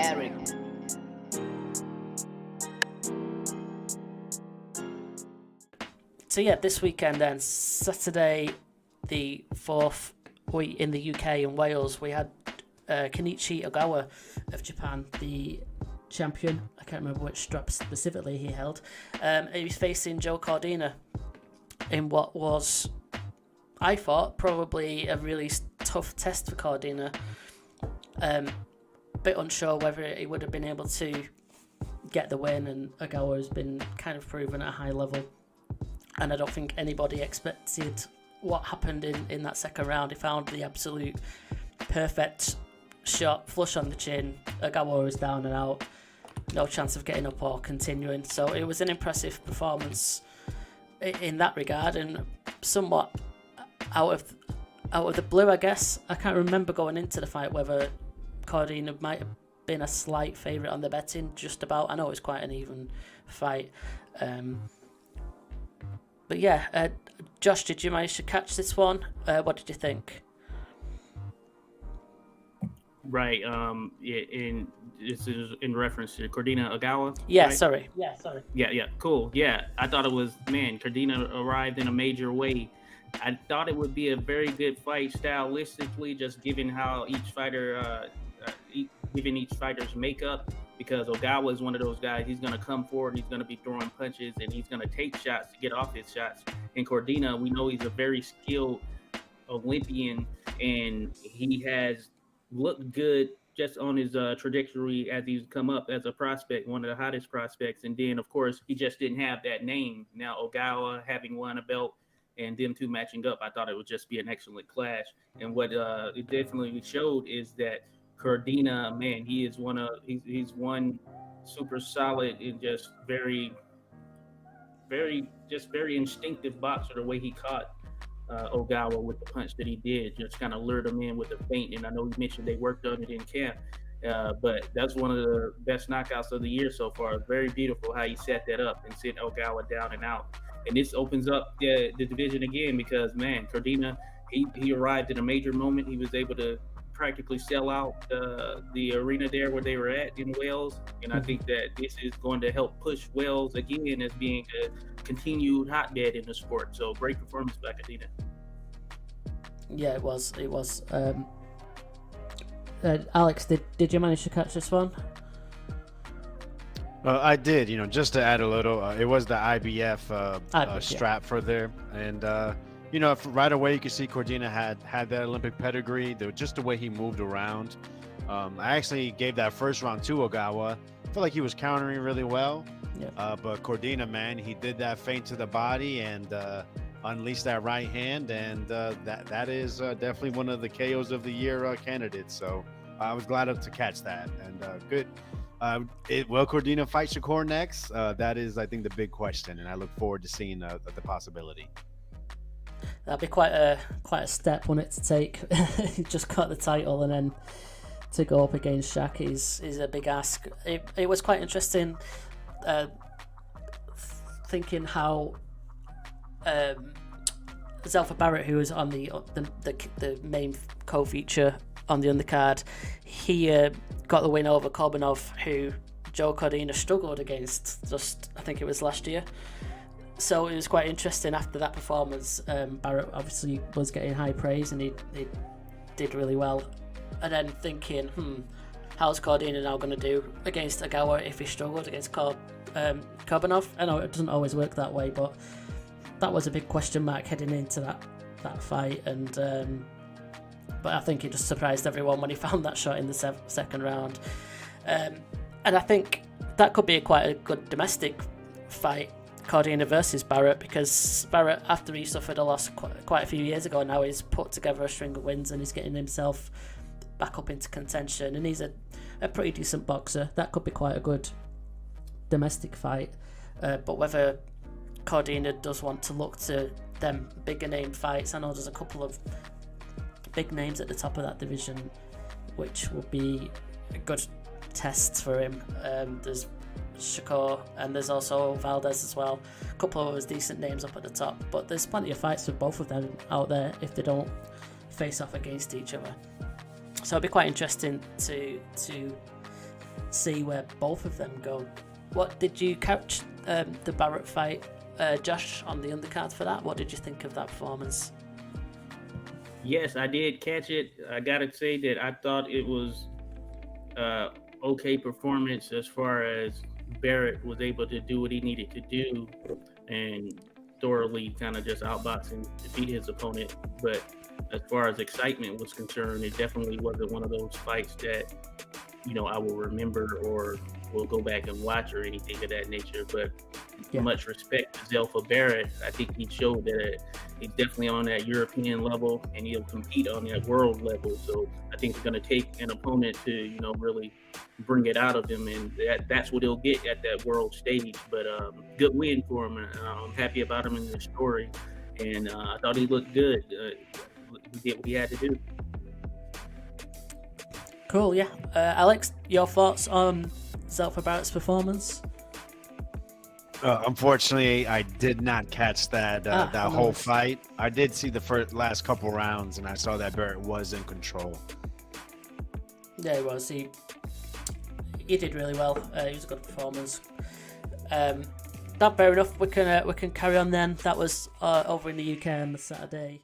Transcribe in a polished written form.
Eric. So yeah, this weekend then, Saturday the 4th, in the UK and Wales, we had Kenichi Ogawa of Japan, the champion. I can't remember which strap specifically he held. He was facing Joe Cordina in what was, I thought, probably a really tough test for Cordina. Bit unsure whether he would have been able to get the win, and Ogawa has been kind of proven at a high level. And I don't think anybody expected what happened in that second round. He found the absolute perfect shot, flush on the chin. Ogawa was down and out. No chance of getting up or continuing. So it was an impressive performance in that regard, and somewhat out of the blue, I guess. I can't remember going into the fight whether Cordina might have been a slight favourite on the betting, just about. I know it was quite an even fight. But yeah, Josh, did you manage to catch this one? What did you think? Right. This is in reference to Cordina Ogawa. Yeah, right? sorry. Yeah. Cool. Yeah, I thought it was, Cordina arrived in a major way. I thought it would be a very good fight stylistically, just given how each fighter, given each fighter's makeup. Because Ogawa is one of those guys, he's going to come forward, he's going to be throwing punches, and he's going to take shots to get off his shots. And Cordina, we know he's a very skilled Olympian, and he has looked good just on his trajectory as he's come up as a prospect, one of the hottest prospects. And then, of course, he just didn't have that name. Now, Ogawa having won a belt and them two matching up, I thought it would just be an excellent clash. And what it definitely showed is that Cordina, man, he's one super solid and just very instinctive boxer. The way he caught Ogawa with the punch that he did, just kind of lured him in with the feint. And I know you mentioned they worked on it in camp, but that's one of the best knockouts of the year so far. Very beautiful how he set that up and sent Ogawa down and out. And this opens up the division again because, man, Cordina, he arrived at a major moment. He was able to practically sell out the arena there where they were at in Wales, and I think that this is going to help push Wales again as being a continued hotbed in the sport. So great performance by Cordina. Yeah, it was. Alex, did you manage to catch this one? I did. Just to add a little, it was the IBF strap for there, and right away you could see Cordina had that Olympic pedigree. Just the way he moved around. I actually gave that first round to Ogawa. I feel like he was countering really well. Yeah. But Cordina, man, he did that feint to the body and unleashed that right hand, and that is definitely one of the KOs of the year candidates. So I was glad to catch that, and good. Will Cordina fight Shakur next? That is, I think, the big question, and I look forward to seeing the possibility. That'd be quite a step, wouldn't it, to take? He just got the title, and then to go up against Shaq is a big ask. It was quite interesting thinking how Zelfa Barrett, who was on the main co-feature on the undercard, he got the win over Korbanov, who Joe Cordina struggled against I think it was last year. So it was quite interesting after that performance. Barrett obviously was getting high praise, and he did really well. And then thinking, how's Cordina now going to do against Ogawa if he struggled against Korbanov? I know it doesn't always work that way, but that was a big question mark heading into that fight. And but I think it just surprised everyone when he found that shot in the second round. And I think that could be quite a good domestic fight, Cordina versus Barrett, because Barrett, after he suffered a loss quite a few years ago now, he's put together a string of wins and he's getting himself back up into contention, and he's a pretty decent boxer. That could be quite a good domestic fight, but whether Cordina does want to look to them bigger name fights, I know there's a couple of big names at the top of that division which will be good tests for him. There's Shakur, and there's also Valdez as well. A couple of those decent names up at the top, but there's plenty of fights for both of them out there if they don't face off against each other. So it'll be quite interesting to see where both of them go. What did you catch the Barrett fight, Josh, on the undercard for that? What did you think of that performance? Yes, I did catch it. I gotta say that I thought it was okay performance as far as Barrett was able to do what he needed to do and thoroughly kind of just outbox and defeat his opponent. But as far as excitement was concerned, it definitely wasn't one of those fights that, you know, I will remember or will go back and watch or anything of that nature. But much respect to Zelfa Barrett. I think he showed that he's definitely on that European level and he'll compete on that world level. So I think it's going to take an opponent to, you know, really bring it out of him, and that's what he'll get at that world stage. But good win for him. I'm happy about him in the story, and I thought he looked good. He did what he had to do. Cool, yeah. Alex, your thoughts on Zelfa Barrett's performance? Unfortunately, I did not catch that whole fight. I did see the last couple rounds, and I saw that Barrett was in control. Yeah, he was. He did really well. It was a good performance. That fair enough. We can carry on then. That was over in the UK on the Saturday.